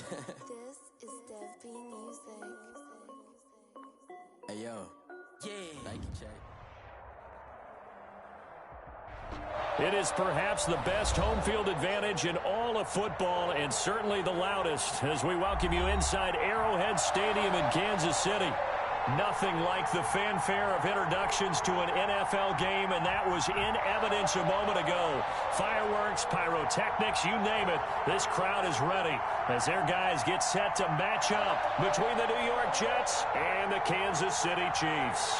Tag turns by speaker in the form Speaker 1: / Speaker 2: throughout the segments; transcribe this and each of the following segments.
Speaker 1: This is Dev B Music.
Speaker 2: Hey, yo. Yeah. Thank you, Jay.
Speaker 3: It is perhaps the best home field advantage in all of football, and certainly the loudest, as we welcome you inside Arrowhead Stadium in Kansas City. Nothing like the fanfare of introductions to an NFL game, and that was in evidence a moment ago. Fireworks, pyrotechnics, you name it. This crowd is ready as their guys get set to match up between the New York Jets and the Kansas City Chiefs.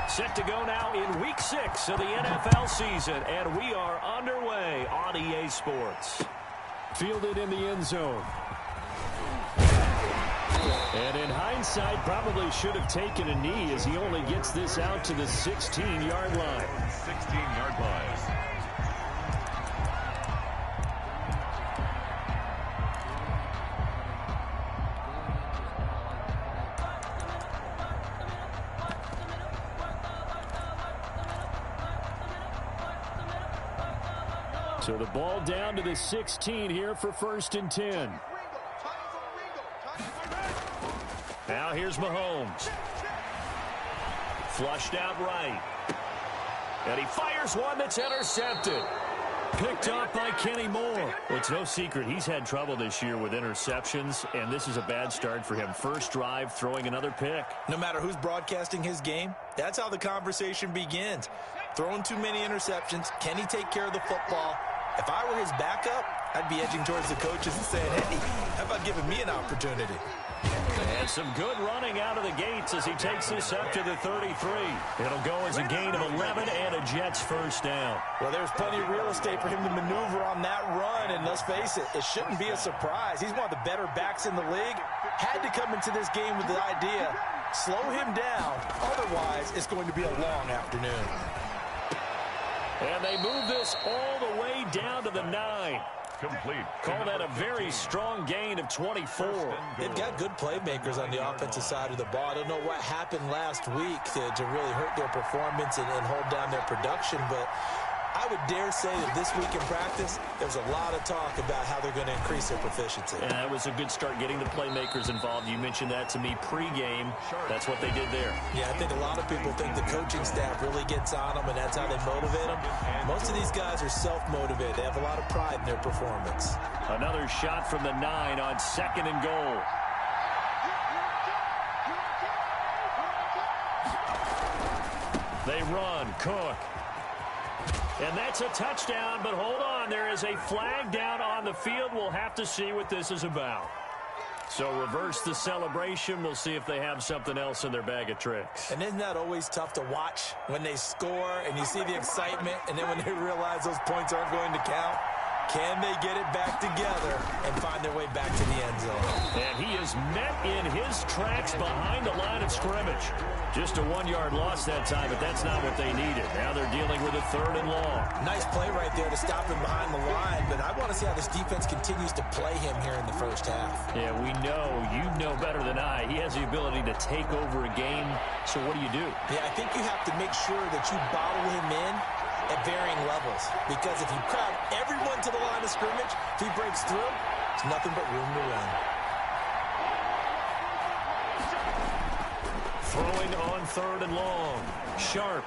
Speaker 3: Set to go now in Week 6 of the NFL season, and we are underway on EA Sports. Fielded in the end zone. And in hindsight, probably should have taken a knee as he only gets this out to the 16-yard line.
Speaker 4: 16-yard line.
Speaker 3: So the ball down to the 16 here for 1st and 10. Now here's Mahomes. Flushed out right. And he fires one that's intercepted. Picked up by Kenny Moore. It's no secret he's had trouble this year with interceptions, and this is a bad start for him. First drive, throwing another pick.
Speaker 5: No matter who's broadcasting his game, that's how the conversation begins. Throwing too many interceptions. Can he take care of the football? If I were his backup, I'd be edging towards the coaches and saying, hey, how about giving me an opportunity?
Speaker 3: And some good running out of the gates as he takes this up to the 33. It'll go as a gain of 11 and a Jets first down.
Speaker 5: Well, there's plenty of real estate for him to maneuver on that run, and let's face it, it shouldn't be a surprise. He's one of the better backs in the league. Had to come into this game with the idea, slow him down, otherwise it's going to be a long afternoon.
Speaker 3: And they move this all the way down to the 9.
Speaker 4: Complete.
Speaker 3: Call that a very strong gain of 24.
Speaker 5: They've got good playmakers on the offensive side of the ball. I don't know what happened last week to really hurt their performance and hold down their production, but I would dare say that this week in practice, there's a lot of talk about how they're going to increase their proficiency.
Speaker 3: And that was a good start getting the playmakers involved. You mentioned that to me pregame. That's what they did there.
Speaker 5: Yeah, I think a lot of people think the coaching staff really gets on them, and that's how they motivate them. Most of these guys are self-motivated. They have a lot of pride in their performance.
Speaker 3: Another shot from the 9 on 2nd and goal. They run. Cook. And that's a touchdown, but hold on. There is a flag down on the field. We'll have to see what this is about. So reverse the celebration. We'll see if they have something else in their bag of tricks.
Speaker 5: And isn't that always tough to watch when they score and you see the excitement, and then when they realize those points aren't going to count? Can they get it back together and find their way back to the end zone?
Speaker 3: And he is met in his tracks behind the line of scrimmage. Just a 1-yard loss that time, but that's not what they needed. Now they're dealing with a 3rd and long.
Speaker 5: Nice play right there to stop him behind the line, but I want to see how this defense continues to play him here in the first half.
Speaker 3: Yeah, we know, you know better than I, he has the ability to take over a game. So what do you do?
Speaker 5: Yeah, I think you have to make sure that you bottle him in at varying levels, because if you crowd everyone to the line of scrimmage, if he breaks through, it's nothing but room to run.
Speaker 3: Throwing on 3rd and long. Sharp.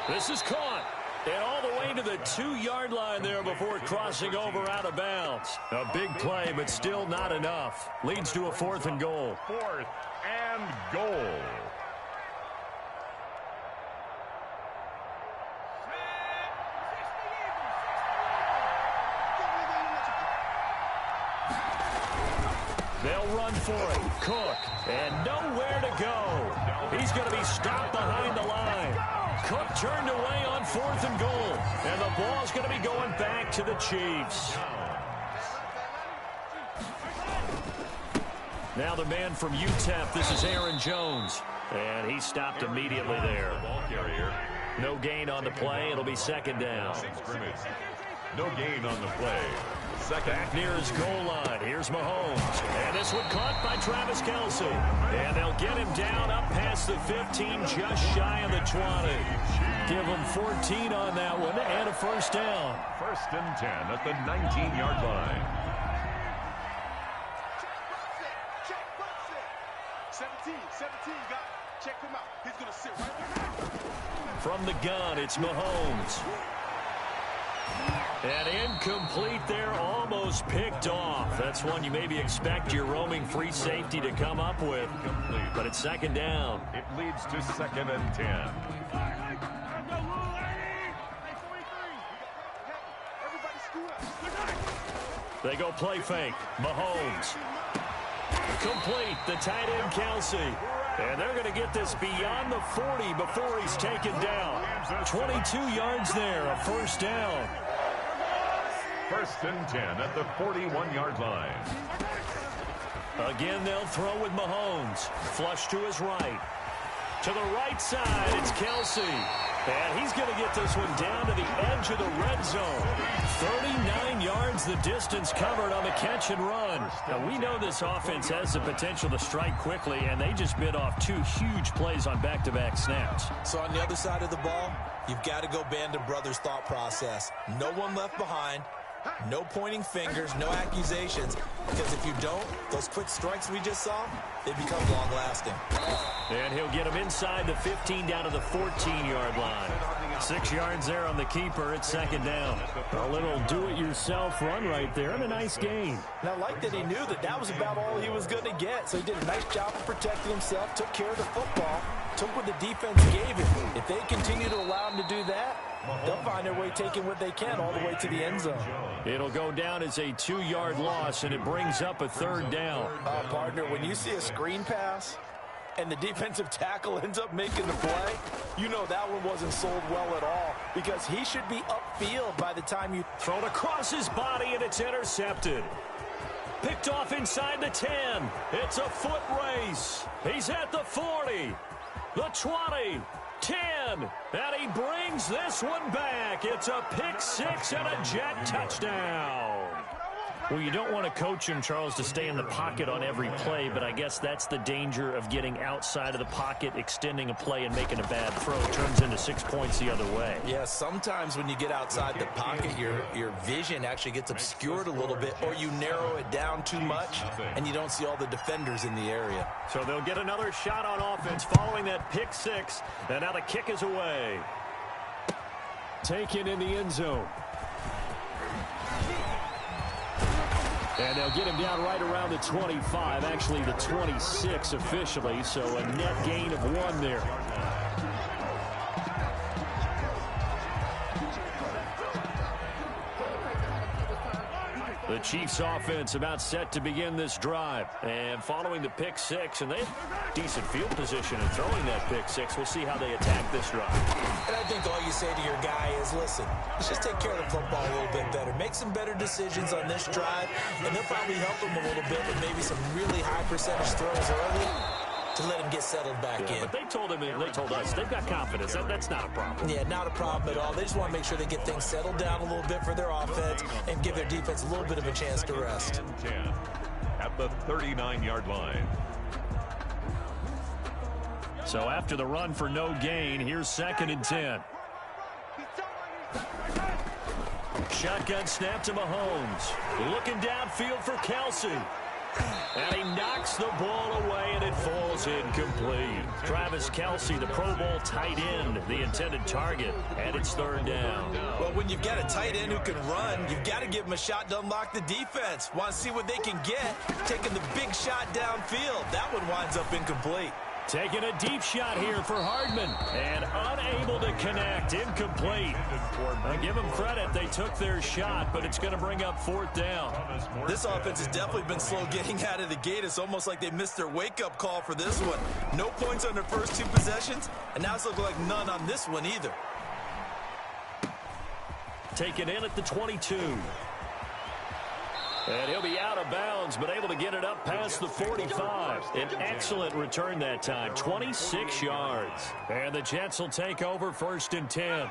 Speaker 3: This is caught. And all the way to the 2-yard line there before crossing over out of bounds. A big play, but still not enough. Leads to a 4th and goal.
Speaker 4: 4th and goal.
Speaker 3: They'll run for it. Cook. And nowhere to go. He's going to be stopped behind the line. Cook turned away on 4th and goal. And the ball's going to be going back to the Chiefs. Now the man from UTEP, this is Aaron Jones. And he stopped immediately there. No gain on the play. It'll be 2nd down.
Speaker 4: No gain on the play. Second.
Speaker 3: Back near his goal line. Here's Mahomes. And this one caught by Travis Kelce. And they'll get him down up past the 15, just shy of the 20. Give him 14 on that one and a first down.
Speaker 4: 1st and 10 at the 19-yard line.
Speaker 6: 17, got it. Check him out. He's going to sit right there.
Speaker 3: From the gun, it's Mahomes. And incomplete there, almost picked off. That's one you maybe expect your roaming free safety to come up with. But it's 2nd down.
Speaker 4: It leads to 2nd and 10.
Speaker 3: They go play fake. Mahomes. Complete. The tight end, Kelce. And they're going to get this beyond the 40 before he's taken down. 22 yards there, a first down.
Speaker 4: 1st and 10 at the 41-yard line.
Speaker 3: Again, they'll throw with Mahomes. Flush to his right. To the right side, it's Kelce. And he's going to get this one down to the edge of the red zone. 39 yards the distance covered on the catch and run. Now, we know this offense has the potential to strike quickly, and they just bit off 2 huge plays on back-to-back snaps.
Speaker 5: So on the other side of the ball, you've got to go Band of Brothers thought process. No one left behind. No pointing fingers, no accusations, because if you don't, those quick strikes we just saw, they become long-lasting.
Speaker 3: And he'll get him inside the 15 down to the 14-yard line. 6 yards there on the keeper. It's 2nd down. A little do-it-yourself run right there and a nice gain.
Speaker 7: And I like that he knew that that was about all he was going to get. So he did a nice job of protecting himself, took care of the football, took what the defense gave him. If they continue to allow him to do that, they'll find their way taking what they can all the way to the end zone.
Speaker 3: It'll go down as a 2-yard loss, and it brings up a 3rd down.
Speaker 7: Partner, when you see a screen pass and the defensive tackle ends up making the play, you know that one wasn't sold well at all because he should be upfield by the time you
Speaker 3: throw it across his body, and it's intercepted. Picked off inside the 10. It's a foot race. He's at the 40, the 20, 10, and he brings this one back. It's a pick 6 and a jet touchdown. Well, you don't want to coach him, Charles, to stay in the pocket on every play, but I guess that's the danger of getting outside of the pocket, extending a play, and making a bad throw. It turns into 6 points the other way.
Speaker 5: Yeah, sometimes when you get outside the pocket, your vision actually gets obscured a little bit, or you narrow it down too much, and you don't see all the defenders in the area.
Speaker 3: So they'll get another shot on offense following that pick 6, and now the kick is away. Taken in the end zone. And they'll get him down right around the 25, actually the 26 officially, so a net gain of 1 there. The Chiefs offense about set to begin this drive. And following the pick 6, and they have decent field position in throwing that pick 6. We'll see how they attack this drive.
Speaker 5: And I think all you say to your guy is, listen, let's just take care of the football a little bit better. Make some better decisions on this drive, and they'll probably help him a little bit with maybe some really high percentage throws early to let him get settled back in.
Speaker 3: But they told us they've got confidence. That's not a problem.
Speaker 5: Yeah, not a problem at all. They just want to make sure they get things settled down a little bit for their offense and give their defense a little bit of a chance to rest.
Speaker 4: 10 at the 39-yard line.
Speaker 3: So after the run for no gain, here's 2nd and 10. Shotgun snap to Mahomes. Looking downfield for Kelce. And he knocks the ball away, and it falls incomplete. Travis Kelce, the Pro Bowl tight end, the intended target, and it's 3rd down.
Speaker 5: Well, when you've got a tight end who can run, you've got to give him a shot to unlock the defense. Want to see what they can get, taking the big shot downfield. That one winds up incomplete.
Speaker 3: Taking a deep shot here for Hardman, and unable to connect, incomplete. I give them credit, they took their shot, but it's going to bring up 4th down.
Speaker 5: This offense has definitely been slow getting out of the gate. It's almost like they missed their wake-up call for this one. No points on their first 2 possessions, and now it's looking like none on this one either.
Speaker 3: Taken in at the 22. And he'll be out of bounds, but able to get it up past the 45. An excellent return that time, 26 yards. And the Jets will take over 1st and 10.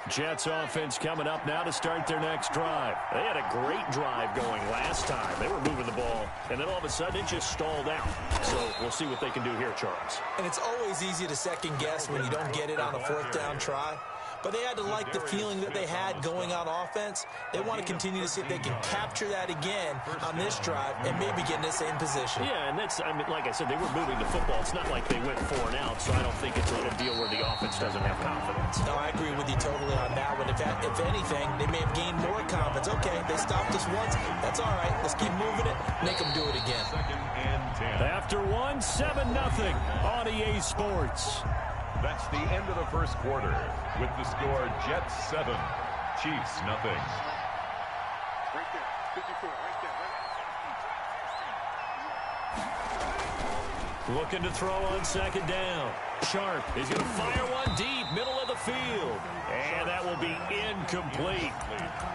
Speaker 3: Jets offense coming up now to start their next drive. They had a great drive going last time. They were moving the ball, and then all of a sudden it just stalled out. So we'll see what they can do here, Charles.
Speaker 5: And it's always easy to second guess when you don't get it on a fourth down try. But they had to like the feeling that they had going on offense. They want to continue to see if they can capture that again on this drive and maybe get in the same position.
Speaker 3: Yeah, and that's, I mean, like I said, they were moving the football. It's not like they went 4 and out, so I don't think it's a deal where the offense doesn't have confidence.
Speaker 5: No, I agree with you totally on that one. If anything, they may have gained more confidence. Okay, they stopped us once. That's all right. Let's keep moving it. Make them do it again.
Speaker 4: Second and 10.
Speaker 3: After 1, 7-0 on EA Sports.
Speaker 4: That's the end of the first quarter with the score Jets 7, Chiefs nothing.
Speaker 6: Right there. 54. Right there. Right.
Speaker 3: Looking to throw on second down. Sharp is going to fire one deep, middle of the field. And that will be incomplete.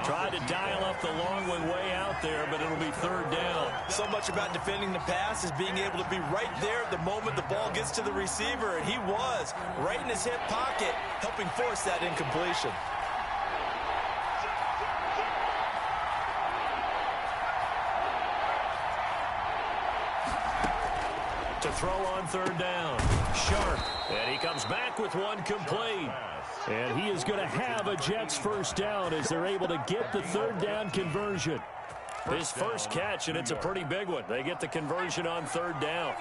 Speaker 3: Tried to dial up the long one way out there, but it'll be third down.
Speaker 7: So much about defending the pass is being able to be right there at the moment the ball gets to the receiver, and he was right in his hip pocket, helping force that incompletion.
Speaker 3: To throw on third down. Sharp. And he comes back with one complete. And he is going to have a Jets first down as they're able to get the third down conversion. His first catch, and it's a pretty big one. They get the conversion on third down.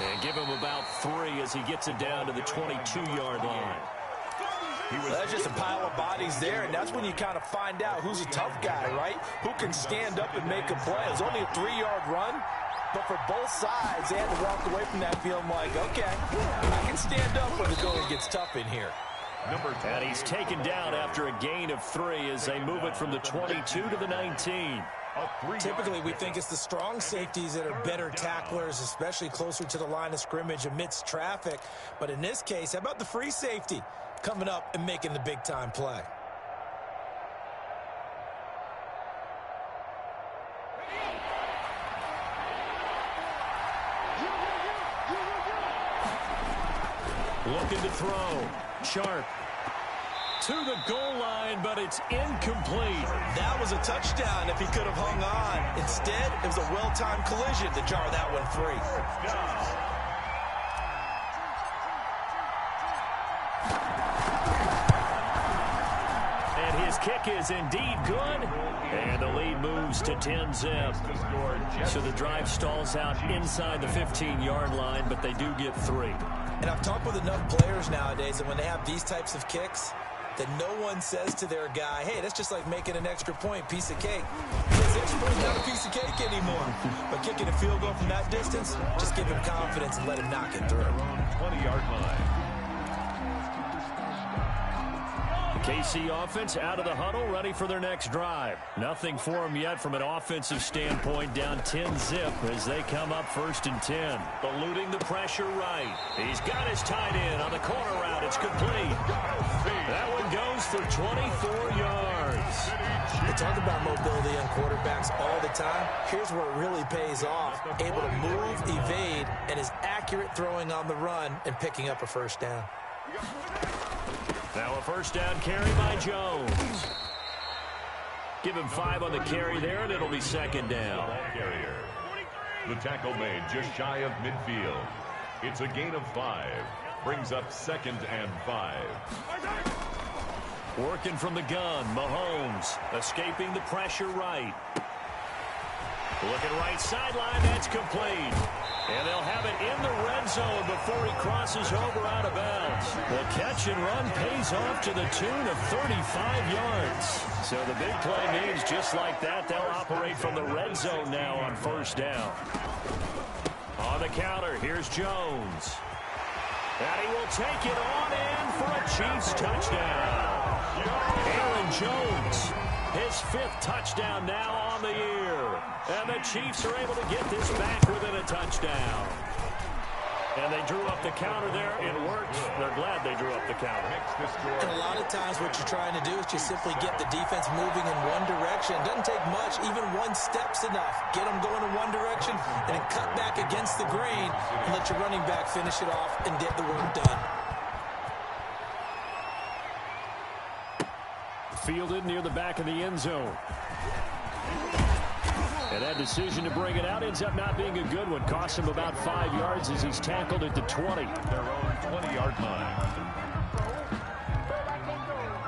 Speaker 3: And give him about 3 as he gets it down to the 22-yard line.
Speaker 7: That's just a pile of bodies there, and that's when you kind of find out who's a tough guy, right? Who can stand up and make a play. It was only a 3-yard run, but for both sides, they had to walk away from that feeling like, okay, I can stand up when the going gets tough in here.
Speaker 3: And he's taken down after a gain of 3 as they move it from the 22 to the 19.
Speaker 5: Typically, we think it's the strong safeties that are better tacklers, especially closer to the line of scrimmage amidst traffic. But in this case, how about the free safety coming up and making the big-time play?
Speaker 3: Looking to throw. Sharp. To the goal line, but it's incomplete.
Speaker 7: That was a touchdown if he could have hung on. Instead, it was a well-timed collision to jar that one free.
Speaker 3: And his kick is indeed good. And the lead moves to 10-zip. So the drive stalls out inside the 15-yard line, but they do get 3.
Speaker 5: And I've talked with enough players nowadays that when they have these types of kicks, that no one says to their guy, hey, that's just like making an extra point, piece of cake. This extra point's not a piece of cake anymore. But kicking a field goal from that distance, just give him confidence and let him knock it through.
Speaker 4: 20-yard line.
Speaker 3: The KC offense out of the huddle, ready for their next drive. Nothing for them yet from an offensive standpoint, down 10-zip as they come up 1st and 10. Eluding the pressure right. He's got his tight end on the corner route. It's complete. That one goes for 24 yards.
Speaker 5: We talk about mobility on quarterbacks all the time. Here's where it really pays off. Able to move, evade, and is accurate throwing on the run and picking up a first down.
Speaker 3: Now a first down carry by Jones. Give him 5 on the carry there, and it'll be second down.
Speaker 4: Carrier. The tackle made just shy of midfield. It's a gain of 5. Brings up 2nd and 5.
Speaker 3: Working from the gun, Mahomes escaping the pressure right. Looking right sideline, that's complete. And they'll have it in the red zone before he crosses over out of bounds. Well, catch and run pays off to the tune of 35 yards. So the big play means just like that, they'll operate from the red zone now on first down. On the counter, here's Jones. And he will take it on in for a Chiefs touchdown. Aaron Jones, his 5th touchdown now on the year. And the Chiefs are able to get this back within a touchdown. And they drew up the counter there. It worked. They're glad they drew up the counter.
Speaker 5: And a lot of times what you're trying to do is just simply get the defense moving in one direction. It doesn't take much. Even one step's enough. Get them going in one direction and then cut back against the grain let your running back finish it off and get the work done.
Speaker 3: Fielded near the back of the end zone. And that decision to bring it out ends up not being a good one. Costs him about 5 yards as he's tackled at the 20.
Speaker 4: Their own 20-yard line.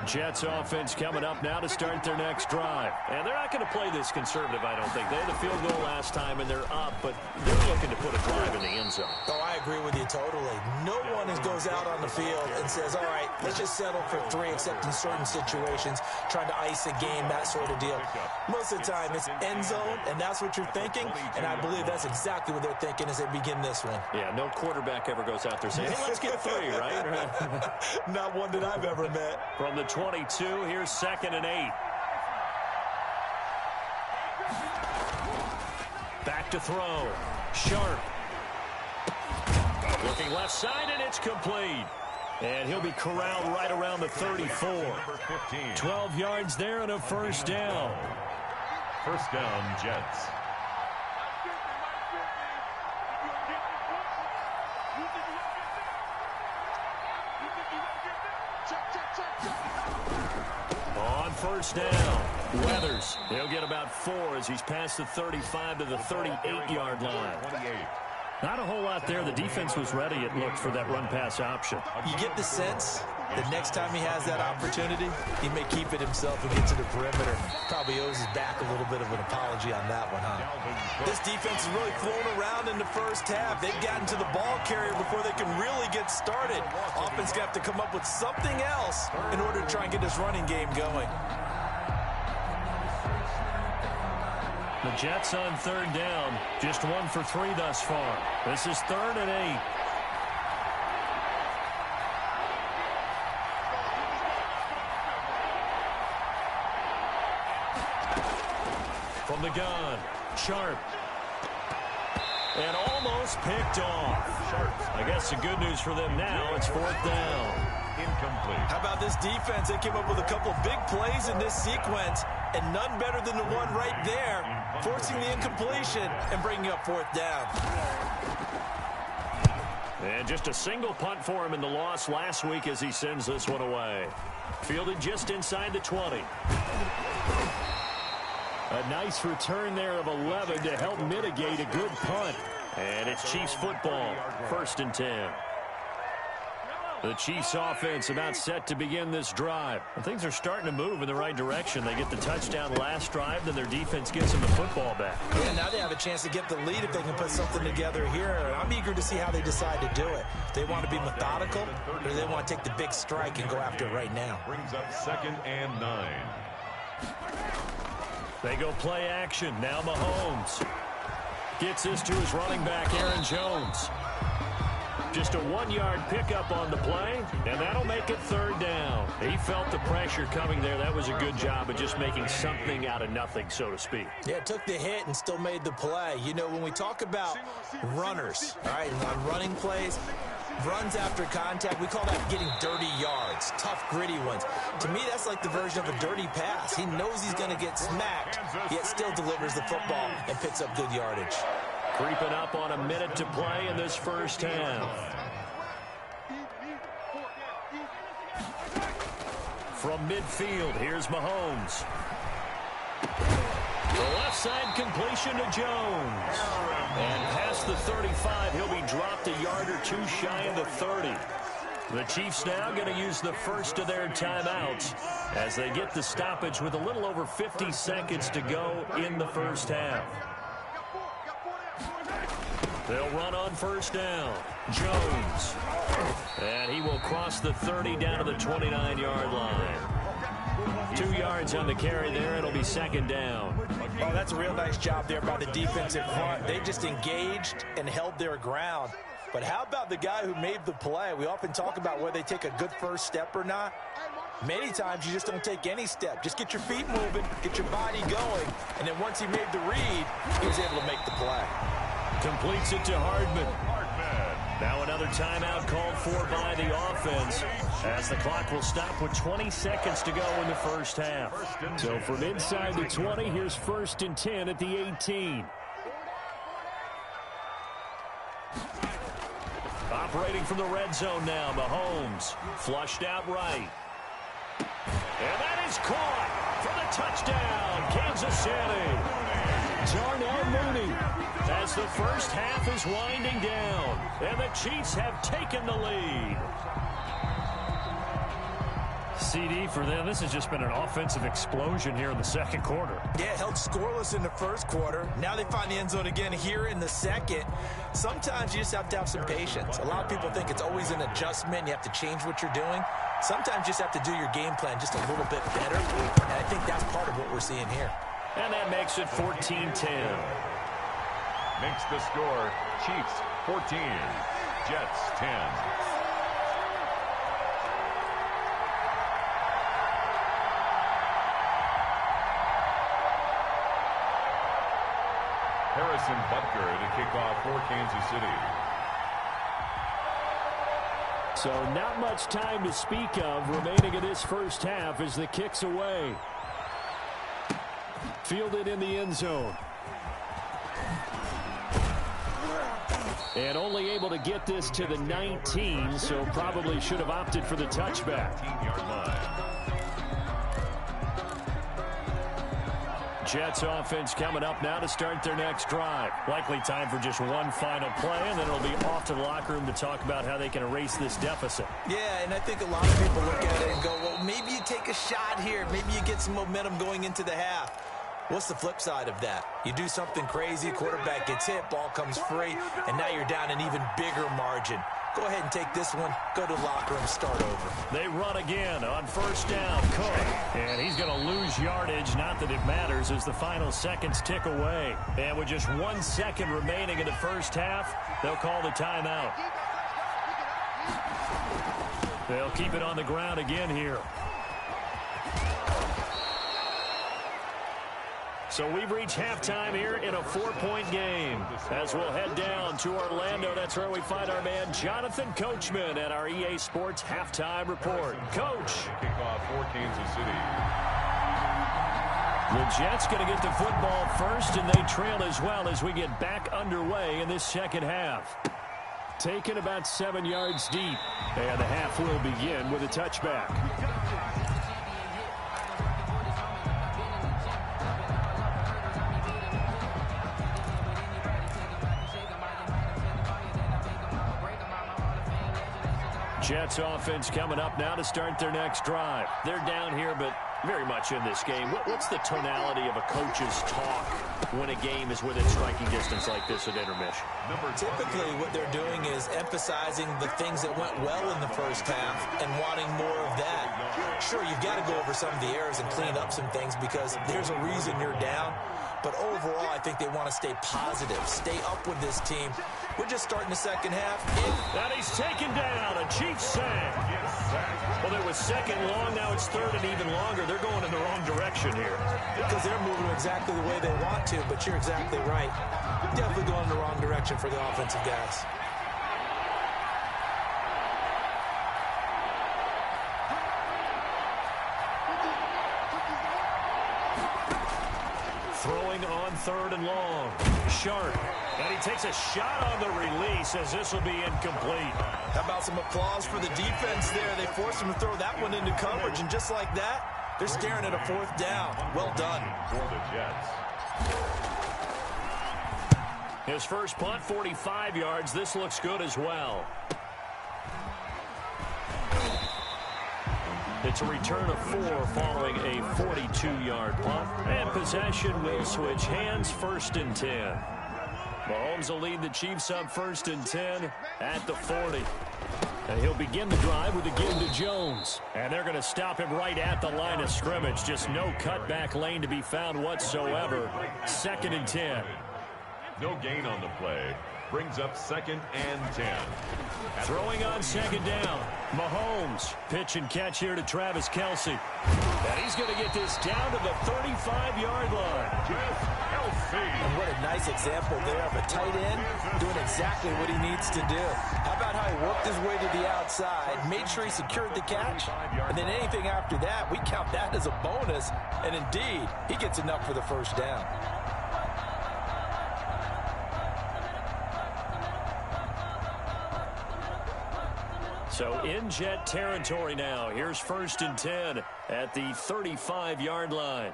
Speaker 3: Jets offense coming up now to start their next drive. And they're not going to play this conservative, I don't think. They had the field goal last time, and they're up, but they're looking to put a drive in the end zone.
Speaker 5: Oh, I agree with you totally. No one goes out on the field and says, all right, let's just settle for 3, except in certain situations, trying to ice a game, that sort of deal. Most of the time, it's end zone, and that's what you're thinking, and I believe that's exactly what they're thinking as they begin this one.
Speaker 3: Yeah, no quarterback ever goes out there saying, hey, let's get 3, right?
Speaker 5: Not one that I've ever met.
Speaker 3: From the 22, here's 2nd and 8. Back to throw. Sharp. Looking left side, and it's complete. And he'll be corralled right around the 34. 12 yards there and a first down.
Speaker 4: First down, Jets.
Speaker 3: On first down, Weathers. He'll get about 4 as he's past the 35 to the 38-yard line. Not a whole lot there. The defense was ready, it looked, for that run-pass option.
Speaker 5: You get the sense that next time he has that opportunity, he may keep it himself and get to the perimeter. Probably owes his back a little bit of an apology on that one, huh? This defense has really flown around in the first half. They've gotten to the ball carrier before they can really get started. Offense going to have to come up with something else in order to try and get this running game going.
Speaker 3: The Jets on 3rd down, just 1 for 3 thus far. This is 3rd and 8. From the gun, Sharp. And almost picked off. Sharp. I guess the good news for them now, it's 4th down.
Speaker 4: Incomplete.
Speaker 5: How about this defense? They came up with a couple of big plays in this sequence, and none better than the one right there, forcing the incompletion and bringing up 4th down.
Speaker 3: And just a single punt for him in the loss last week as he sends this one away. Fielded just inside the 20. A nice return there of 11 to help mitigate a good punt. And it's Chiefs football, 1st and 10. The Chiefs offense about set to begin this drive. And things are starting to move in the right direction. They get the touchdown last drive, then their defense gets them the football back.
Speaker 5: Yeah, now they have a chance to get the lead if they can put something together here. And I'm eager to see how they decide to do it. They want to be methodical, or do they want to take the big strike and go after it right now?
Speaker 4: Brings up 2nd and 9.
Speaker 3: They go play action. Now Mahomes gets this to his running back, Aaron Jones. Just a 1-yard pickup on the play, and that'll make it 3rd down. He felt the pressure coming there. That was a good job of just making something out of nothing, so to speak.
Speaker 5: Yeah, took the hit and still made the play. You know, when we talk about runners, all right, and on running plays, runs after contact, we call that getting dirty yards, tough, gritty ones. To me, that's like the version of a dirty pass. He knows he's going to get smacked, yet still delivers the football and picks up good yardage.
Speaker 3: Creeping up on a minute to play in this first half. From midfield, here's Mahomes. The left side completion to Jones. And past the 35, he'll be dropped a yard or 2 shy of the 30. The Chiefs now going to use the first of their timeouts as they get the stoppage with a little over 50 seconds to go in the first half. They'll run on first down. Jones. And he will cross the 30 down to the 29-yard line. 2 yards on the carry there. It'll be 2nd down.
Speaker 5: Oh, that's a real nice job there by the defensive front. They just engaged and held their ground. But how about the guy who made the play? We often talk about whether they take a good first step or not. Many times you just don't take any step. Just get your feet moving, get your body going, and then once he made the read, he was able to make the play.
Speaker 3: Completes it to Hardman. Now another timeout called for by the offense as the clock will stop with 20 seconds to go in the first half. So from inside the 20, here's 1st and 10 at the 18. Operating from the red zone now, Mahomes. Flushed out right. And that is caught for the touchdown, Kansas City. Darnell Mooney, as the first half is winding down, and the Chiefs have taken the lead. CD for them, this has just been an offensive explosion here in the second quarter.
Speaker 7: Yeah, held scoreless in the first quarter. Now they find the end zone again here in the second. Sometimes you just have to have some patience. A lot of people think it's always an adjustment. You have to change what you're doing. Sometimes you just have to do your game plan just a little bit better. And I think that's part of what we're seeing here.
Speaker 3: And that makes it 14-10.
Speaker 4: Makes the score Chiefs 14, Jets 10. Harrison Butker to kick off for Kansas City.
Speaker 3: So not much time to speak of remaining in this first half as the kick's away. Fielded in the end zone. And only able to get this to the 19, so probably should have opted for the touchback.
Speaker 4: 19-yard line.
Speaker 3: Jets offense coming up now to start their next drive. Likely time for just one final play, and then it'll be off to the locker room to talk about how they can erase this deficit.
Speaker 7: Yeah, and I think a lot of people look at it and go, well, maybe you take a shot here. Maybe you get some momentum going into the half. What's the flip side of that? You do something crazy, quarterback gets hit, ball comes free, and now you're down an even bigger margin. Go ahead and take this one, go to the locker room, start over.
Speaker 3: They run again on first down, Cook. And he's going to lose yardage, not that it matters, as the final seconds tick away. And with just 1 second remaining in the first half, they'll call the timeout. They'll keep it on the ground again here. So we've reached halftime here in a 4-point game. As we'll head down to Orlando, that's where we find our man Jonathan Coachman at our EA Sports Halftime Report. Coach.
Speaker 4: Kickoff for Kansas City.
Speaker 3: The Jets going to get the football first, and they trail as well as we get back underway in this second half. Taken about 7 yards deep, and the half will begin with a touchback. Jets offense coming up now to start their next drive. They're down here, but very much in this game. What's the tonality of a coach's talk when a game is within striking distance like this at intermission?
Speaker 7: Typically, what they're doing is emphasizing the things that went well in the first half and wanting more of that. Sure, you've got to go over some of the errors and clean up some things because there's a reason you're down. But overall, I think they want to stay positive, stay up with this team. We're just starting the second half.
Speaker 3: And he's taken down. A Chiefs sack. Well, it was second long. Now it's third and even longer. They're going in the wrong direction here.
Speaker 7: Because they're moving exactly the way they want to, but you're exactly right. Definitely going in the wrong direction for the offensive guys.
Speaker 3: Throwing on third and long. Sharp. And he takes a shot on the release as this will be incomplete.
Speaker 7: How about some applause for the defense there? They forced him to throw that one into coverage, and just like that, they're staring at a fourth down. Well done.
Speaker 4: For the Jets.
Speaker 3: His first punt, 45 yards. This looks good as well. It's a return of 4 following a 42-yard punt. And possession will switch hands, 1st and 10. Mahomes will lead the Chiefs up 1st and 10 at the 40. And he'll begin the drive with a give to Jones. And they're going to stop him right at the line of scrimmage. Just no cutback lane to be found whatsoever. 2nd and 10.
Speaker 4: No gain on the play. Brings up 2nd and 10.
Speaker 3: Throwing on 2nd down. Mahomes. Pitch and catch here to Travis Kelce. And he's going to get this down to the 35-yard line.
Speaker 7: And what a nice example there of a tight end doing exactly what he needs to do. How about how he worked his way to the outside, made sure he secured the catch, and then anything after that, we count that as a bonus. And indeed, he gets enough for the first down.
Speaker 3: So in Jet territory now. Here's 1st and 10 at the 35-yard line.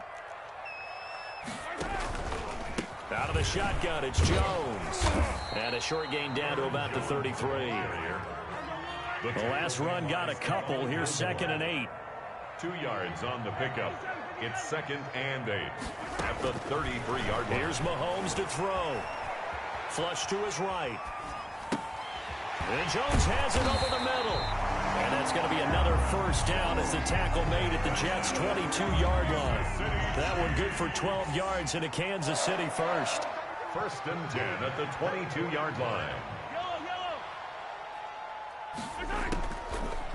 Speaker 3: Out of the shotgun, it's Jones. And a short gain down to about the 33. The last run got a couple. Here's 2nd and 8.
Speaker 4: 2 yards on the pickup. It's 2nd and 8 at the 33-yard line.
Speaker 3: Here's Mahomes to throw. Flush to his right. And Jones has it over the middle. And that's going to be another 1st down as the tackle made at the Jets' 22-yard line. That one good for 12 yards into Kansas City 1st.
Speaker 4: 1st and 10 at the 22-yard line.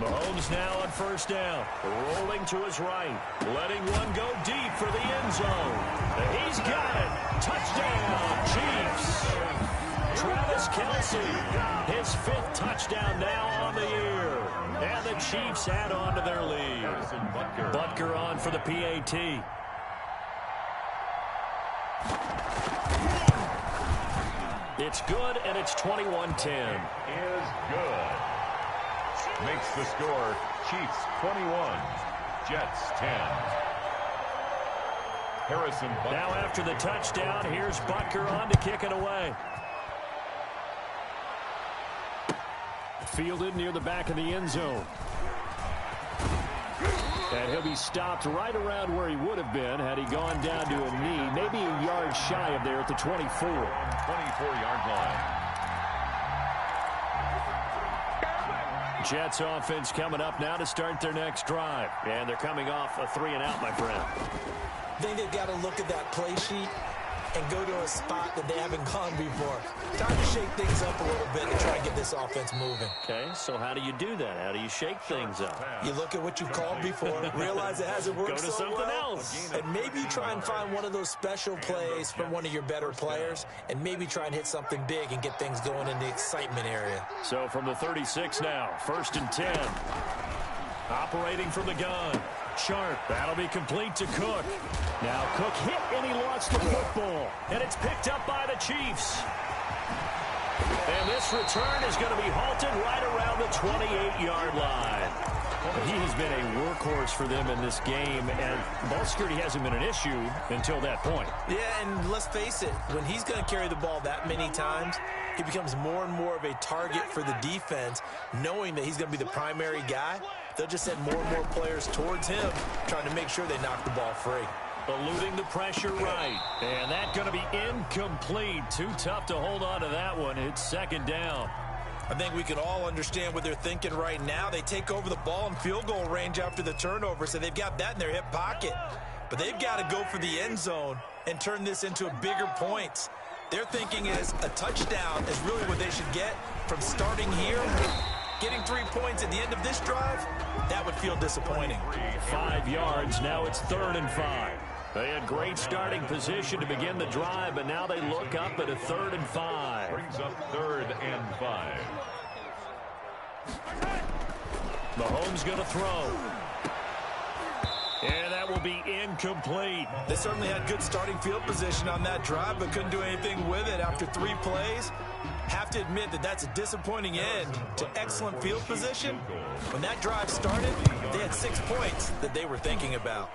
Speaker 3: Mahomes now on 1st down. Rolling to his right. Letting one go deep for the end zone. He's got it. Touchdown, Chiefs. Travis Kelce, his 5th touchdown now on the year. And the Chiefs add on to their lead. Butker on for the PAT. It's good, and it's 21-10.
Speaker 4: Is good. Makes the score Chiefs 21, Jets 10. Harrison Butker.
Speaker 3: Now after the touchdown, here's Butker on to kick it away. Fielded near the back of the end zone. And he'll be stopped right around where he would have been had he gone down to a knee, maybe a yard shy of there at the 24.
Speaker 4: 24-yard line.
Speaker 3: Jets offense coming up now to start their next drive. And they're coming off a 3-and-out, my friend.
Speaker 5: I think they've got to look at that play sheet and go to a spot that they haven't gone before. Time to shake things up a little bit and try and get this offense moving.
Speaker 3: Okay, so how do you do that? How do you shake things up?
Speaker 5: You look at what you've called before, realize it hasn't worked
Speaker 3: Go to
Speaker 5: so
Speaker 3: something
Speaker 5: well,
Speaker 3: else.
Speaker 5: and maybe try and find one of those special plays from one of your better players, and maybe try and hit something big and get things going in the excitement area.
Speaker 3: So from the 36 now, 1st and 10. Operating from the gun. Sharp. That'll be complete to Cook. Now Cook hit and he lost the football. And it's picked up by the Chiefs. And this return is going to be halted right around the 28-yard line. He has been a workhorse for them in this game, and ball security hasn't been an issue until that point.
Speaker 5: Yeah, and let's face it, when he's going to carry the ball that many times, he becomes more and more of a target for the defense, knowing that he's going to be the primary guy. They'll just send more and more players towards him, trying to make sure they knock the ball free.
Speaker 3: Eluding the pressure right. And that's going to be incomplete. Too tough to hold on to that one. It's 2nd down.
Speaker 5: I think we can all understand what they're thinking right now. They take over the ball in field goal range after the turnover, so they've got that in their hip pocket. But they've got to go for the end zone and turn this into a bigger point. Their thinking is a touchdown is really what they should get from starting here. Getting 3 points at the end of this drive, that would feel disappointing.
Speaker 3: 5 yards. Now it's 3rd and 5. They had great starting position to begin the drive, but now they look up at a 3rd and 5.
Speaker 4: Brings up 3rd and 5.
Speaker 3: Mahomes going to throw. And that will be incomplete.
Speaker 5: They certainly had good starting field position on that drive, but couldn't do anything with it after 3 plays. Have to admit that that's a disappointing end to excellent field position. When that drive started, they had 6 points that they were thinking about.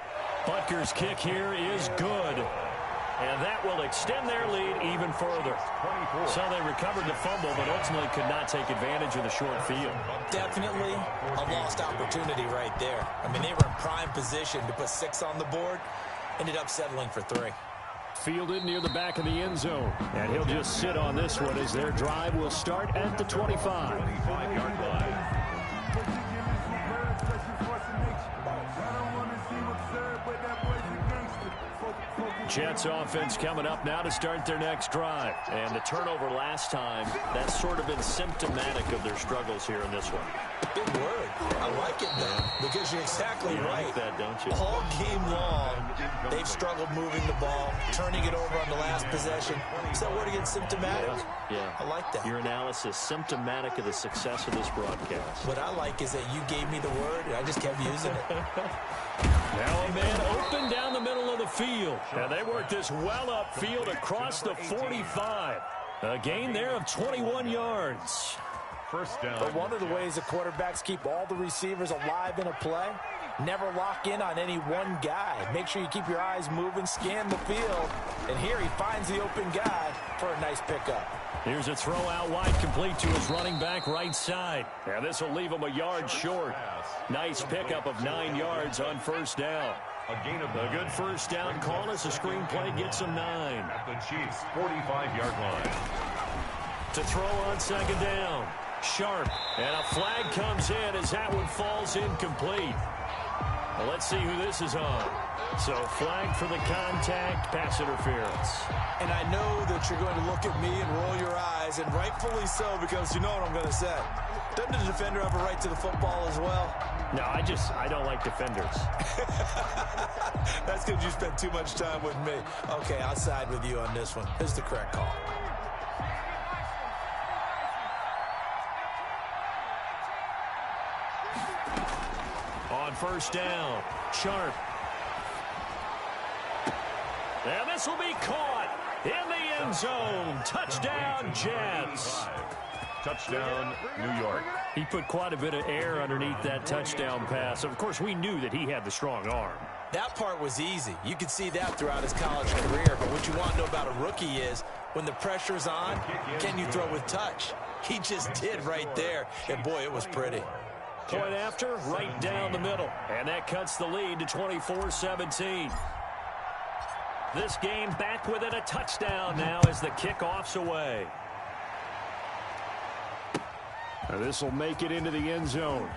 Speaker 3: Butker's kick here is good. And that will extend their lead even further. So they recovered the fumble, but ultimately could not take advantage of the short field.
Speaker 5: Definitely a lost opportunity right there. I mean, they were in prime position to put 6 on the board. Ended up settling for 3.
Speaker 3: Fielded near the back of the end zone. And he'll just sit on this one as their drive will start at the 25.
Speaker 4: 25-yard line.
Speaker 3: Jets offense coming up now to start their next drive. And the turnover last time, that's sort of been symptomatic of their struggles here in this one.
Speaker 5: Big word. I like it, though, because you're exactly right.
Speaker 3: Like that, don't you?
Speaker 5: All game long, they've struggled moving the ball, turning it over on the last possession. Is that word again, symptomatic?
Speaker 3: Yeah.
Speaker 5: I like that.
Speaker 3: Your analysis, symptomatic of the success of this broadcast.
Speaker 5: What I like is that you gave me the word, and I just kept using it.
Speaker 3: Now a man open down the middle of the field. And they work this well upfield across the 45. A gain there of 21 yards.
Speaker 4: first down.
Speaker 7: But one of the ways the quarterbacks keep all the receivers alive in a play, never lock in on any one guy. Make sure you keep your eyes moving, scan the field. And here he finds the open guy for a nice pickup.
Speaker 3: Here's a throw out wide, complete to his running back right side. And this will leave him a yard short. Nice pickup of 9 yards on first down. A good first down call as the screenplay gets him 9.
Speaker 4: At the Chiefs' 45-yard line.
Speaker 3: To throw on second down. Sharp. And a flag comes in as that one falls incomplete. Well, let's see who this is on. So flag for the contact, pass interference.
Speaker 7: And I know that you're going to look at me and roll your eyes, and rightfully so, because you know what I'm going to say. Doesn't the defender have a right to the football as well?
Speaker 3: No, I don't like defenders.
Speaker 7: That's because you spent too much time with me. Okay, I'll side with you on this one. This is the correct call.
Speaker 3: On first down, Sharp. And this will be caught in the end zone. Touchdown, Jets.
Speaker 4: Touchdown, New York.
Speaker 3: He put quite a bit of air underneath that touchdown pass. Of course, we knew that he had the strong arm.
Speaker 7: That part was easy. You could see that throughout his college career. But what you want to know about a rookie is when the pressure's on, can you throw with touch? He just did right there. And, boy, it was pretty.
Speaker 3: Point after, right down the middle. And that cuts the lead to 24-17. This game back within a touchdown now as the kickoff's away. Now this will make it into the end zone.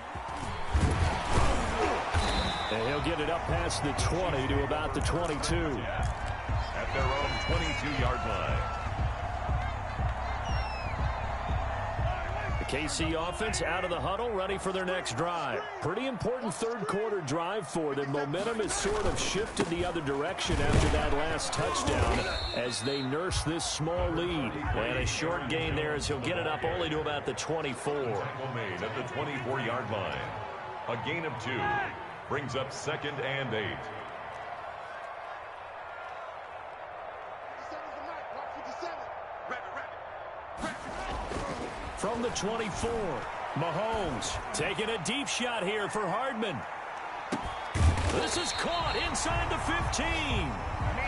Speaker 3: And he'll get it up past the 20 to about the 22.
Speaker 4: At their own 22-yard line.
Speaker 3: KC offense out of the huddle, ready for their next drive. Pretty important third quarter drive for them. Momentum has sort of shifted the other direction after that last touchdown as they nurse this small lead. And a short gain there as he'll get it up only to about the 24.
Speaker 4: Tackle made at the 24-yard line. A gain of 2 brings up 2nd and 8.
Speaker 3: From the 24, Mahomes taking a deep shot here for Hardman. This is caught inside the 15.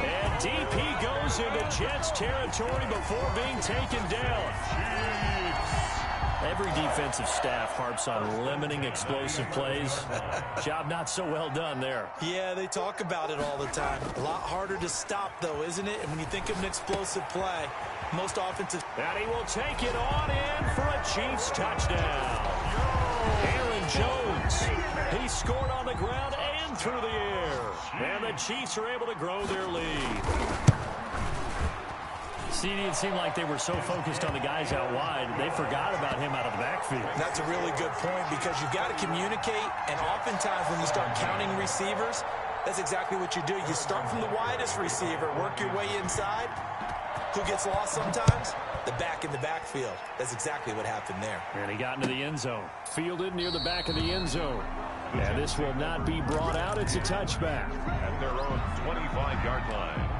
Speaker 3: And deep he goes into Jets territory before being taken down. Every defensive staff harps on limiting explosive plays. Job not so well done there.
Speaker 7: Yeah, they talk about it all the time. A lot harder to stop, though, isn't it? And when you think of an explosive play, most offensive...
Speaker 3: And he will take it on in for a Chiefs touchdown. Aaron Jones. He scored on the ground and through the air. And the Chiefs are able to grow their lead. See, it seemed like they were so focused on the guys out wide, they forgot about him out of the backfield.
Speaker 7: That's a really good point because you've got to communicate, and oftentimes when you start counting receivers, that's exactly what you do. You start from the widest receiver, work your way inside. Who gets lost sometimes? The back in the backfield. That's exactly what happened there.
Speaker 3: And he got into the end zone. Fielded near the back of the end zone. And this will not be brought out. It's a touchback.
Speaker 4: At their own 25-yard line.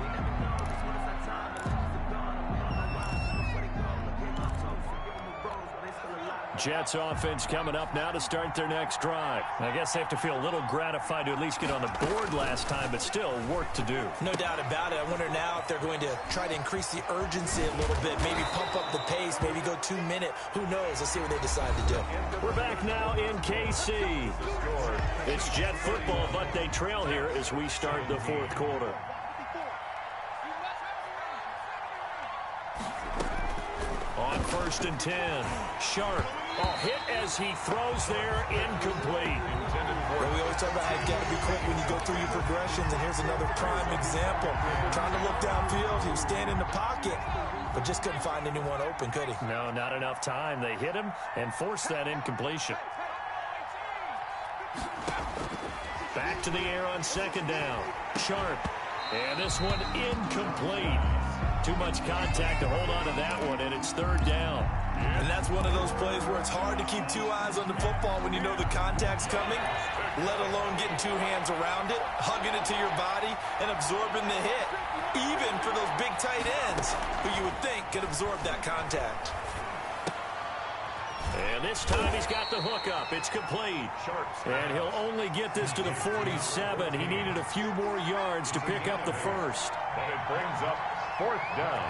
Speaker 3: Jets offense coming up now to start their next drive. I guess they have to feel a little gratified to at least get on the board last time, but still work to do.
Speaker 7: No doubt about it. I wonder now if they're going to try to increase the urgency a little bit, maybe pump up the pace, maybe go 2-minute. Who knows? Let's see what they decide to do.
Speaker 3: We're back now in KC. It's Jet football, but they trail here as we start the fourth quarter. On 1st and 10, Sharp. Oh, hit as he throws there, incomplete.
Speaker 7: Well, we always talk about how you've got to be quick when you go through your progressions, and here's another prime example. Trying to look downfield, he was standing in the pocket, but just couldn't find anyone open, could he?
Speaker 3: No, not enough time. They hit him and forced that incompletion. Back to the air on 2nd down. Sharp. And this one incomplete. Too much contact to hold on to that one, and it's 3rd down.
Speaker 7: And that's one of those plays where it's hard to keep 2 eyes on the football when you know the contact's coming, let alone getting 2 hands around it, hugging it to your body, and absorbing the hit. Even for those big tight ends who you would think could absorb that contact.
Speaker 3: And And this time he's got the hook up. It's complete. And he'll only get this to the 47. He needed a few more yards to pick up the first.
Speaker 4: And it brings up 4th down.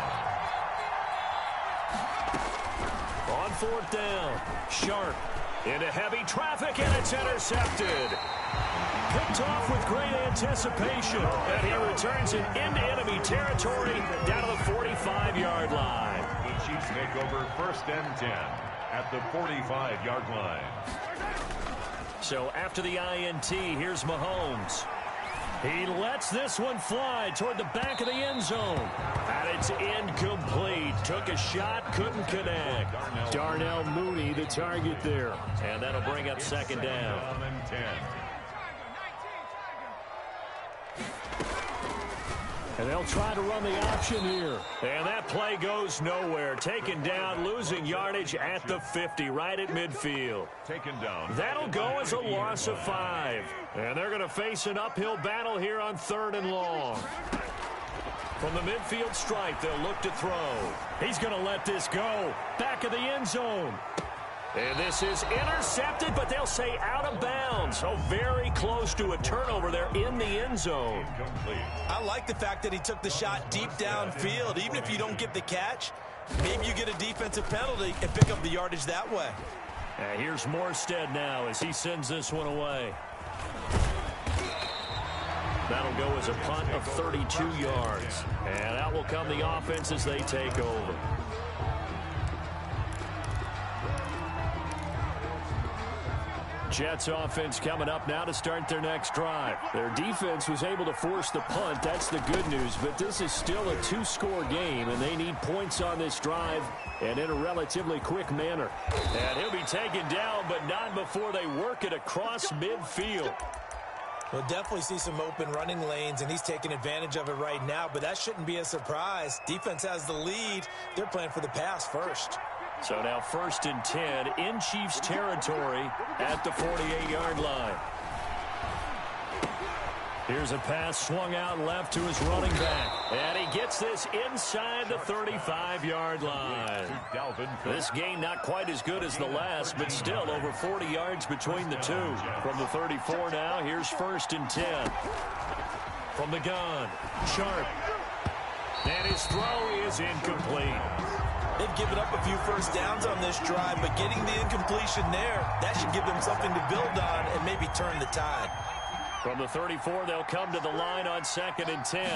Speaker 3: On 4th down, Sharp into heavy traffic, and it's intercepted. Picked off with great anticipation, and he returns it into enemy territory down to the 45-yard line.
Speaker 4: The Chiefs make over 1st and 10 at the 45-yard line.
Speaker 3: So after the INT, here's Mahomes. He lets this one fly toward the back of the end zone. And it's incomplete. Took a shot, couldn't connect. Darnell Mooney, the target there. And that'll bring up 2nd down.
Speaker 4: And 10.
Speaker 3: And they'll try to run the option here. And that play goes nowhere. Taken down, losing yardage at the 50, right at midfield.
Speaker 4: Taken down.
Speaker 3: That'll go as a loss of 5. And they're going to face an uphill battle here on 3rd and long. From the midfield stripe, they'll look to throw. He's going to let this go. Back of the end zone. And this is intercepted, but they'll say out of bounds. So very close to a turnover there in the end zone.
Speaker 4: Incomplete.
Speaker 5: I like the fact that he took the shot deep downfield. Even if you don't get the catch, maybe you get a defensive penalty and pick up the yardage that way.
Speaker 3: And here's Morstead now as he sends this one away. That'll go as a punt of 32 yards. And out will come the offense as they take over. Jets offense coming up now to start their next drive. Their defense was able to force the punt. That's the good news. But this is still a 2-score game, and they need points on this drive and in a relatively quick manner. And he'll be taken down, but not before they work it across midfield.
Speaker 5: We'll definitely see some open running lanes, and he's taking advantage of it right now, but that shouldn't be a surprise. Defense has the lead. They're playing for the pass first.
Speaker 3: So now 1st and 10 in Chiefs territory at the 48-yard line. Here's a pass swung out left to his running back. And he gets this inside the 35-yard line. This game not quite as good as the last, but still over 40 yards between the two. From the 34 now, here's 1st and 10. From the gun, Sharp. And his throw is incomplete.
Speaker 5: They've given up a few first downs on this drive, but getting the incompletion there, that should give them something to build on and maybe turn the tide.
Speaker 3: From the 34, they'll come to the line on 2nd and 10.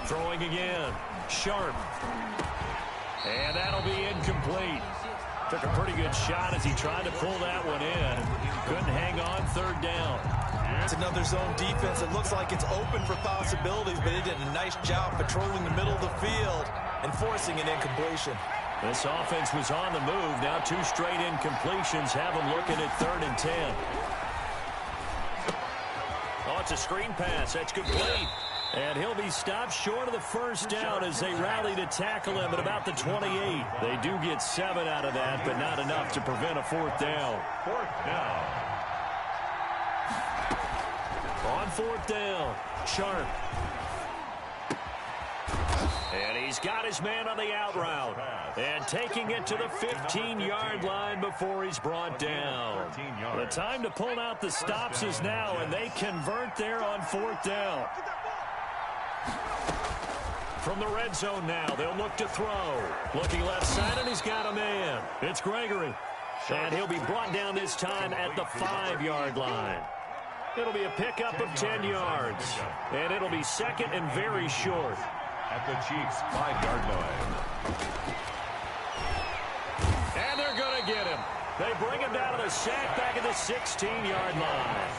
Speaker 3: Throwing again. Sharp. And that'll be incomplete. Took a pretty good shot as he tried to pull that one in. Couldn't hang on 3rd down.
Speaker 5: It's another zone defense. It looks like it's open for possibilities, but they did a nice job patrolling the middle of the field and forcing an incompletion.
Speaker 3: This offense was on the move. Now 2 straight incompletions have them looking at 3rd and 10. Oh, it's a screen pass. That's complete. And he'll be stopped short of the first down as they rally to tackle him at about the 28. They do get 7 out of that, but not enough to prevent a 4th down.
Speaker 4: 4th down.
Speaker 3: On 4th down, Sharp. And he's got his man on the out route. And taking it to the 15-yard line before he's brought down. The time to pull out the stops is now, and they convert there on 4th down. From the red zone now, they'll look to throw. Looking left side, and he's got a man. It's Gregory. And he'll be brought down this time at the 5-yard line. It'll be a pickup of 10 yards. And it'll be 2nd and very short.
Speaker 4: At the Chiefs' 5-yard line.
Speaker 3: And they're going to get him. They bring him down to the sack back at the 16-yard line.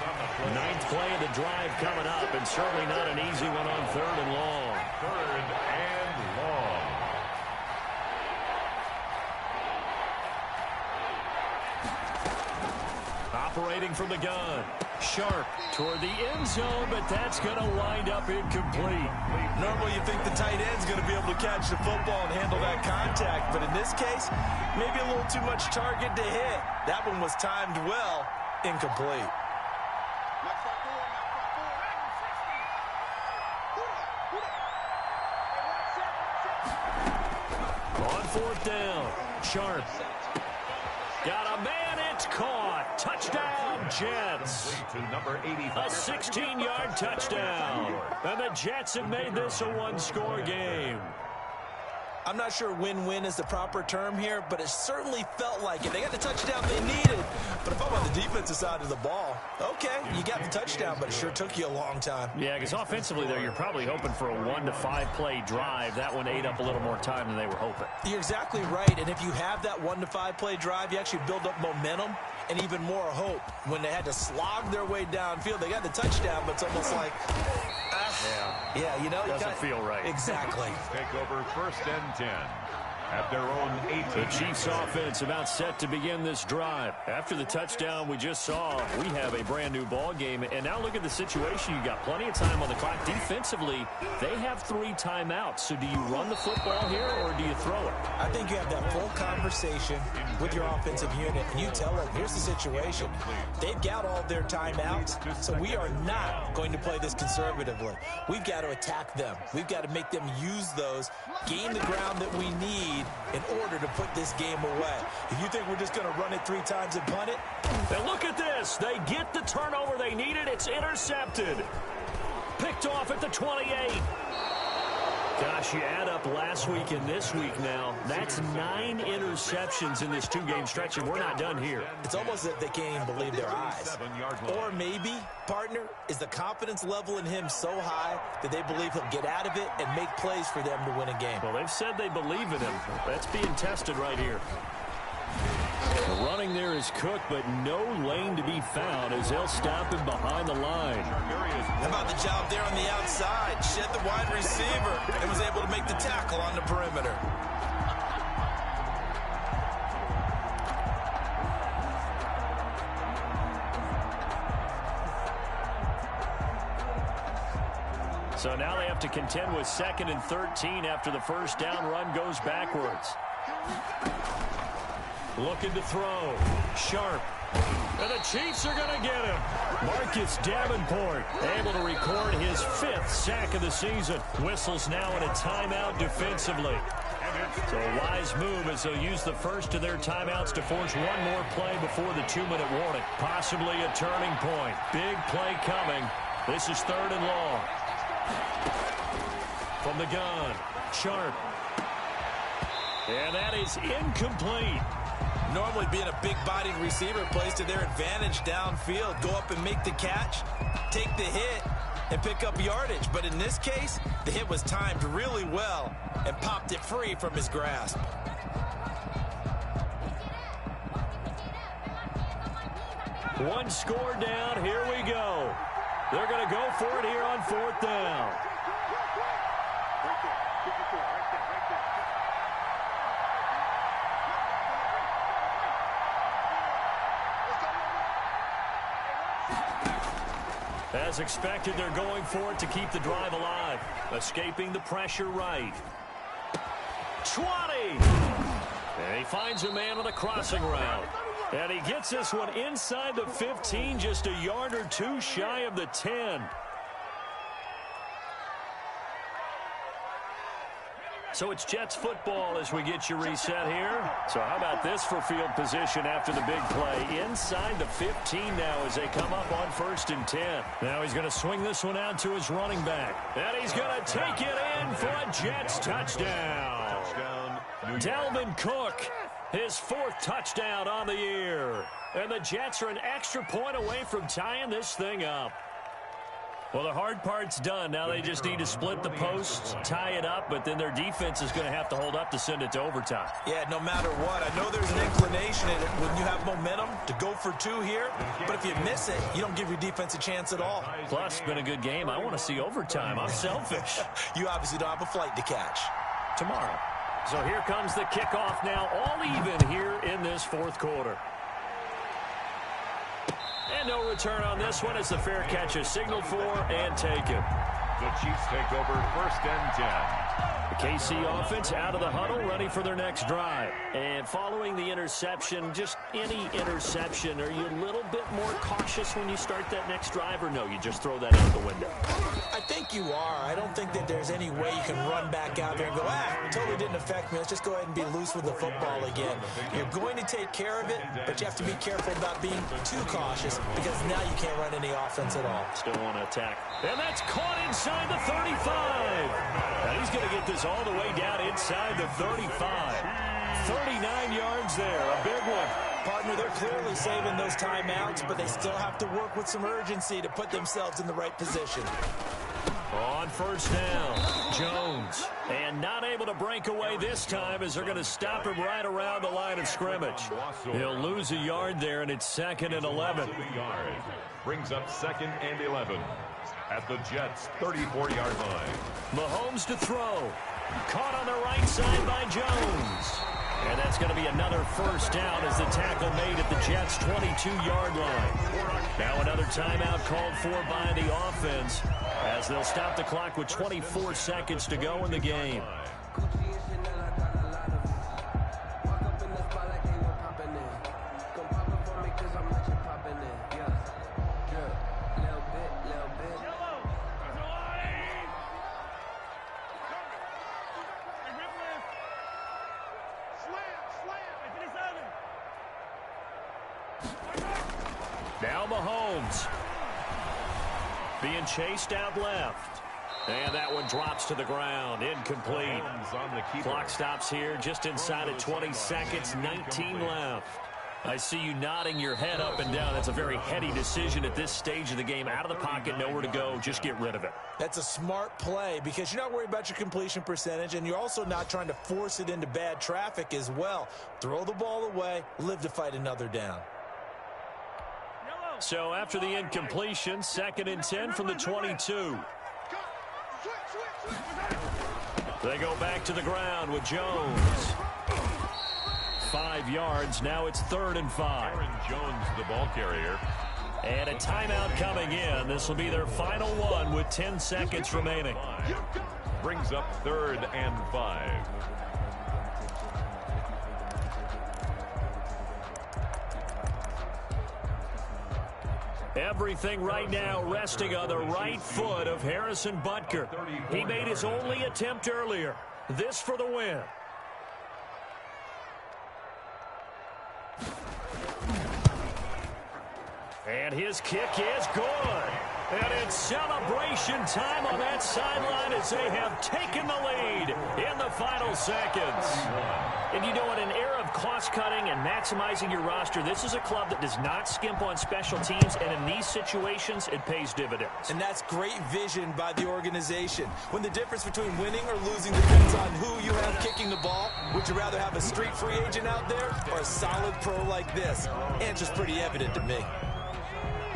Speaker 3: 9th play of the drive coming up, and certainly not an easy one on 3rd and long.
Speaker 4: 3rd and long.
Speaker 3: Operating from the gun. Sharp toward the end zone, but that's going to wind up incomplete.
Speaker 5: Normally you think the tight end's going to be able to catch the football and handle that contact, but in this case, maybe a little too much target to hit. That one was timed well, incomplete.
Speaker 3: On 4th down, Sharp. Got a man, it's caught. Touchdown, Jets.
Speaker 4: To number 85.
Speaker 3: A 16-yard touchdown. And the Jets have made this a one-score game.
Speaker 5: I'm not sure win-win is the proper term here, but it certainly felt like it. They got the touchdown they needed. But if I'm on the defensive side of the ball, okay, you got the touchdown, but it sure took you a long time.
Speaker 3: Yeah, because offensively there, you're probably hoping for a 1 to 5 play drive. That one ate up a little more time than they were hoping.
Speaker 5: You're exactly right, and if you have that 1 to 5 play drive, you actually build up momentum and even more hope. When they had to slog their way downfield, they got the touchdown, but it's almost like, yeah, you know,
Speaker 3: doesn't feel right.
Speaker 5: Exactly.
Speaker 4: Take over 1st and 10 at their own 18.
Speaker 3: The Chiefs offense about set to begin this drive. After the touchdown we just saw, we have a brand new ball game. And now look at the situation. You got plenty of time on the clock. Defensively, they have 3 timeouts. So do you run the football here or do you throw it?
Speaker 5: I think you have that full conversation with your offensive unit, and you tell them, here's the situation. They've got all their timeouts, so we are not going to play this conservatively. We've got to attack them. We've got to make them use those, gain the ground that we need in order to put this game away. If you think we're just going to run it 3 times and punt it.
Speaker 3: And look at this. They get the turnover they needed. It's intercepted. Picked off at the 28. Gosh, you add up last week and this week now. That's 9 interceptions in this 2-game stretch, and we're not done here.
Speaker 5: It's almost as if they can't even believe their eyes. Or maybe, partner, is the confidence level in him so high that they believe he'll get out of it and make plays for them to win a game.
Speaker 3: Well, they've said they believe in him. That's being tested right here. The running there is Cook, but no lane to be found as they'll stop him behind the line.
Speaker 5: How about the job there on the outside? Shed the wide receiver and was able to make the tackle on the perimeter.
Speaker 3: So now they have to contend with 2nd and 13 after the first down run goes backwards. Looking to throw. Sharp. And the Chiefs are going to get him. Marcus Davenport able to record his 5th sack of the season. Whistles now in a timeout defensively. So a wise move as they'll use the first of their timeouts to force one more play before the 2-minute warning. Possibly a turning point. Big play coming. This is 3rd and long. From the gun. Sharp. And that is incomplete.
Speaker 5: Normally being a big-bodied receiver plays to their advantage downfield. Go up and make the catch, take the hit, and pick up yardage. But in this case, the hit was timed really well and popped it free from his grasp.
Speaker 3: One score down. Here we go. They're going to go for it here on 4th down. As expected, they're going for it to keep the drive alive. Escaping the pressure right. 20! And he finds a man on the crossing route. And he gets this one inside the 15, just a yard or 2 shy of the 10. So it's Jets football as we get you reset here. So how about this for field position after the big play? Inside the 15 now as they come up on 1st and 10. Now he's going to swing this one out to his running back. And he's going to take it in for a Jets touchdown. Dalvin Cook, his 4th touchdown on the year. And the Jets are an extra point away from tying this thing up. Well, the hard part's done. Now they just need to split the posts, tie it up, but then their defense is going to have to hold up to send it to overtime.
Speaker 5: Yeah, no matter what. I know there's an inclination in it when you have momentum to go for 2 here, but if you miss it, you don't give your defense a chance at all.
Speaker 3: Plus, it's been a good game. I want to see overtime. I'm selfish.
Speaker 5: You obviously don't have a flight to catch.
Speaker 3: Tomorrow. So here comes the kickoff now, all even here in this 4th quarter. And no return on this one as the fair catch is signaled for and taken.
Speaker 4: The Chiefs take over 1st and 10.
Speaker 3: The KC offense out of the huddle, ready for their next drive. And following the interception, just any interception, are you a little bit more cautious when you start that next drive, or no, you just throw that out the window?
Speaker 5: I think you are. I don't think that there's any way you can run back out there and go, totally didn't affect me. Let's just go ahead and be loose with the football again. You're going to take care of it, but you have to be careful about being too cautious because now you can't run any offense at all.
Speaker 3: Still want to attack. And that's caught inside the 35. Now he's going to get this all the way down inside the 35. 39 yards there, a big one.
Speaker 5: Partner, they're clearly saving those timeouts, but they still have to work with some urgency to put themselves in the right position.
Speaker 3: On first down, Jones. And not able to break away this time as they're going to stop him right around the line of scrimmage. He'll lose a yard there, and it's 2nd and 11.
Speaker 4: Brings up 2nd and 11 at the Jets' 34-yard line.
Speaker 3: Mahomes to throw. Caught on the right side by Jones. And that's going to be another first down as the tackle made at the Jets' 22-yard line. Now another timeout called for by the offense as they'll stop the clock with 24 seconds to go in the game. Now Mahomes being chased out left. And that one drops to the ground. Incomplete. Clock stops here just inside of 20 seconds. 19 left. I see you nodding your head up and down. That's a very heady decision at this stage of the game. Out of the pocket, nowhere to go. Just get rid of it.
Speaker 5: That's a smart play because you're not worried about your completion percentage, and you're also not trying to force it into bad traffic as well. Throw the ball away, live to fight another down.
Speaker 3: So after the incompletion, 2nd and 10 from the 22. They go back to the ground with Jones. 5 yards. Now it's 3rd and 5.
Speaker 4: Aaron Jones, the ball carrier.
Speaker 3: And a timeout coming in. This will be their final one with 10 seconds remaining.
Speaker 4: Brings up 3rd and 5.
Speaker 3: Everything right now resting on the right foot of Harrison Butker. He made his only attempt earlier. This for the win. And his kick is good. And it's celebration time on that sideline as they have taken the lead in the final seconds. And you know, in an era of cost-cutting and maximizing your roster, this is a club that does not skimp on special teams, and in these situations, it pays dividends.
Speaker 5: And that's great vision by the organization. When the difference between winning or losing depends on who you have kicking the ball, would you rather have a street free agent out there or a solid pro like this? Answer's pretty evident to me.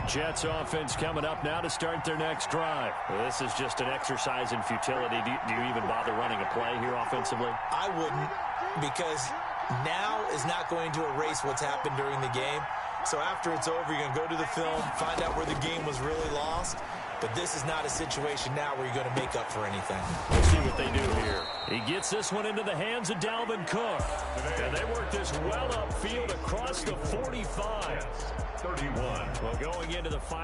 Speaker 3: Jets offense coming up now to start their next drive. Well, this is just an exercise in futility. Do you even bother running a play here offensively?
Speaker 5: I wouldn't, because now is not going to erase what's happened during the game. So after it's over, you're going to go to the film, find out where the game was really lost. But this is not a situation now where you're going to make up for anything.
Speaker 3: We'll see what they do here. He gets this one into the hands of Dalvin Cook. And they work this well upfield across the 45.
Speaker 4: 31.
Speaker 3: Well, going into the final.